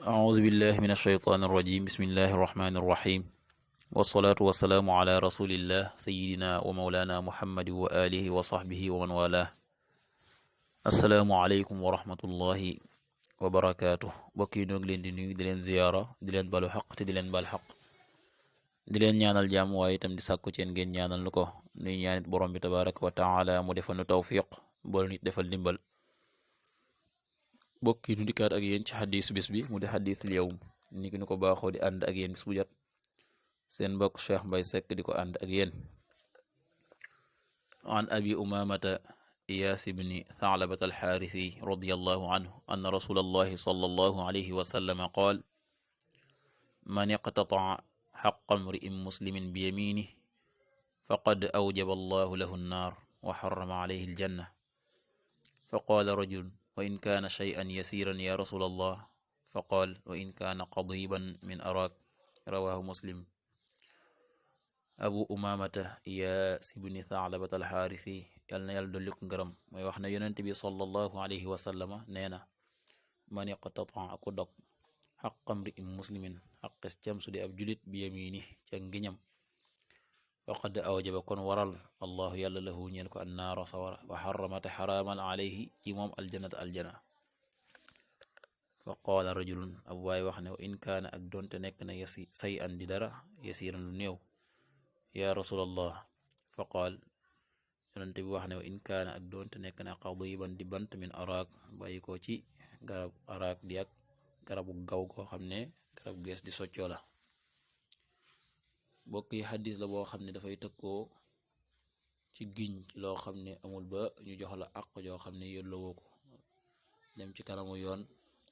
أعوذ بالله من الشيطان الرجيم بسم الله الرحمن الرحيم والصلاة والسلام على رسول الله سيدنا ومولانا محمد وآله وصحبه ومن والاه السلام عليكم ورحمة الله وبركاته bokki ñoo ngi leen di nuyu di leen ziyaara di leen balu xaq te di leen bal xaq di leen ñaanal jàmm waaye itam di sàkku ci yéen ngeen ñaanal lu ko nuy ñaanit borom bi tabaraka wa taala mu defal nu tawfiq bool nit defal dimbal bokki nu dikkaat ak yéen ci xadis bis bi mu di xadisul yawm ni ki nu ko baaxoo di ànd ak yéen bis bu jot seen mbokk Cheikh Mbaye Seck di ko ànd ak yéen an abi umamata iyaas ibni thalabat alxaarisi radiyallahu anhu anna rasulallahi sallallahu alayhi wa sallam qaal man iqtata'a xaqa mri'in muslimin biyaminihi faqad awjaba allahu lahu annaar wa xarama alayhi aljanna fa qaala rajul wa in kaana shay'an yasiran ya rasulallah fa qaal wa in kaana qadiban min araak rawahu muslim abu umamata iyaas ibni thalabat alxaarisi yal na yàlla dolli ko ngërëm mooy wax ne yonent bi sallallahu alayhi wa sallama nee na man iqtata'a ku dog xaqa mri'in muslimin xaqes cam su di ab julit bi yamini ca ngiñam faqad awjaba kon waral allahu yàlla lahu ñeel ko annaara sawara wa xaramate xaraamal alayhi ci moom aljanata aljana fa qaala rajulun ab waay wax ne wa in kaana ak doonte nekk na say an di dara yasiran lu néew ya rasulallah fa qaal yonente bi wax ne wa in kaana ak doonte nekk na qadiban di bant min araak bàyyi ko ci garab araak di ak garabu gaw koo xam ne garab gees di soccoo la bokk yi xadis la boo xam ne dafay tëkkoo ci giñ ci loo xam ne amul ba ñu jox la àq joo xam ne yellowoo ko dem ci kanamu yoon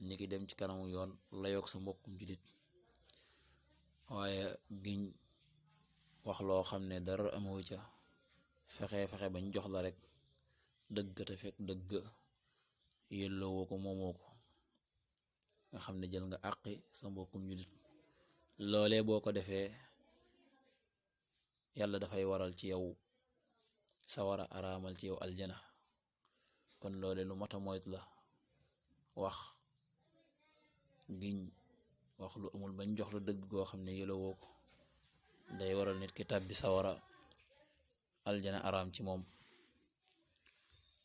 ni ki dem ci kanamu yoon layoog sa mbokkum julit waaye giñ wax loo xam ne dara amoo ca fexe bañ jox la rek dëgg te fekk dëgg yellowoo ko moomoo ko nga xam ne jël nga àqi sa mbokkum julit loolee boo ko defee yàlla dafay waral ci yow sawara araamal ci yow aljana kon loole lu mata moytu la wax giñ wax lu amul bañ jox la dëgg goo xam ne yellowoo ko day waral nit ki tàbbi sawara aljana araam ci moom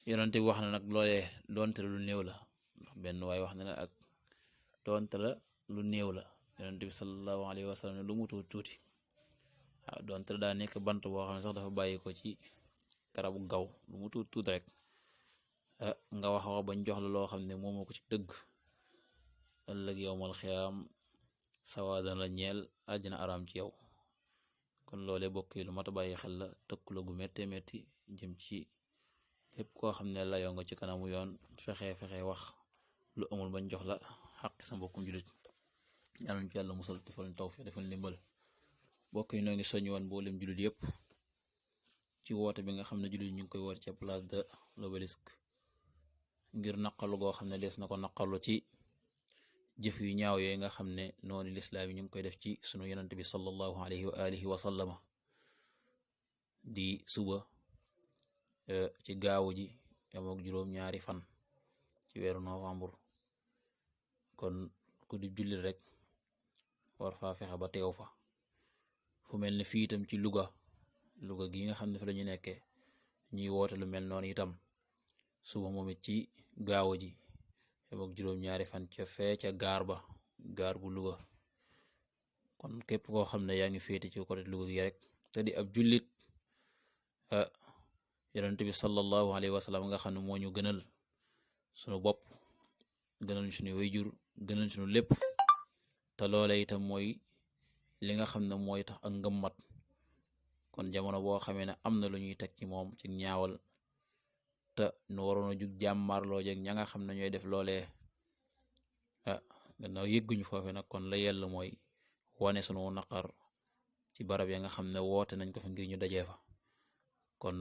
yonente bi wax na nag loolee doonte la lu néew la ndax benn waaye wax na la ak doonte la lu néew la yonente bi sallallahu alayhi wa sallam ne lu mu tuuti waaw doonte la daa nekk bant boo xam ne sax dafa bàyyi ko ci garabu gaw lu mu tuuti rek nga wax bañ jox la loo xam ne moomoo ko ci dëgg ëllëg yowmal xiyaam sawaadana la ñeel àjjana araam ci yow kon loolee bokk yi lu mat a bàyyi xel la tëkku la gu méttee métti jëm ci képp koo xam ne layoo nga ci kanamu yoon fexe wax lu amul bañ jox la xaq sa mbokkum julit yàlla ci yàlla musal defal ñu tawfiq defal ndimbal bokk yi noo ngi soññ woon mboolem julit yëpp ci woote bi nga xam ne julit ñu ngi koy woote ca place de l'Obélisque ngir naqalu goo xam ne dees na ko naqalu ci jëf yu ñaaw yooyu nga xam ne noonu lislaam yi ñu ngi koy def ci sunu yonent bi sallallahu alayhi wa alihi wa sallama di suba ci gaawu ji yamook juróom-ñaari fan ci weeru novembre kon ku di jullit rek war faa fexe ba teew fa fu mel ne fii itam ci Louga gi nga xam ne fi la ñu nekkee ñuy woote lu mel noonu itam suba moom it ci gaawu ji yamook juróom-ñaari fan ca fee ca gaar bu Louga kon képp koo xam ne yaa ngi féete ci côté Louga gi rek te di ab jullit yonent bi sallallahu alayhi wa sallam nga xam ne moo ñu gënal sunu bopp gënal ñu suñu wayjur gënal suñu lépp te loole itam mooy li nga xam ne mooy tax ak ngëm mat kon jamono boo xamee ne am na lu ñuy teg ci moom ci ñaawal te nu waroon a jug jàmmarloo jeg ña nga xam ne ñooy def loolee gannaaw yëgguñu foofe nag kon la yell mooy wane sunu naqar ci barab ya nga xam ne woote nañ ko fa ngir ñu dajee fa kon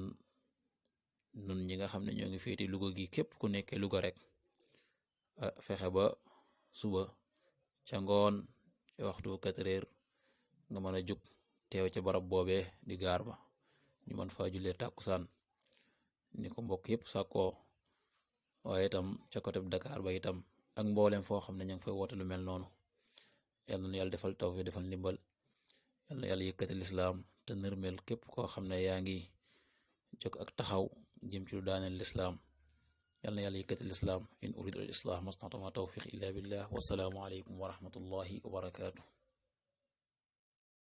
nun ñi nga xam ne ñoo ngi féeti Louga gi képp ku nekkee Louga rek fexe ba suba ca ngoon ca waxtu 4 heures nga mën a jug teew ca barab boobee di gaar ba ñu mën faa jullee tàkkusaan ni ko mbokk yëpp sàkkoo waaye itam ca côté Dakar ba itam ak mboolem foo xam ne ña ngi fay woote lu mel noonu yàlla na yàlla defal tawfiq defal ndimbal yàlla na yàlla yëkkati lislaam te nërmeel képp koo xam ne yaa ngi jóg ak taxaw jëm ci lu daaneel lislaam yàlla na yàlla yëkkati lislaam in uridu al islah mastatama tawfiq illa billah wassalaamu aleykum wa rahmatullahi wa barakaatu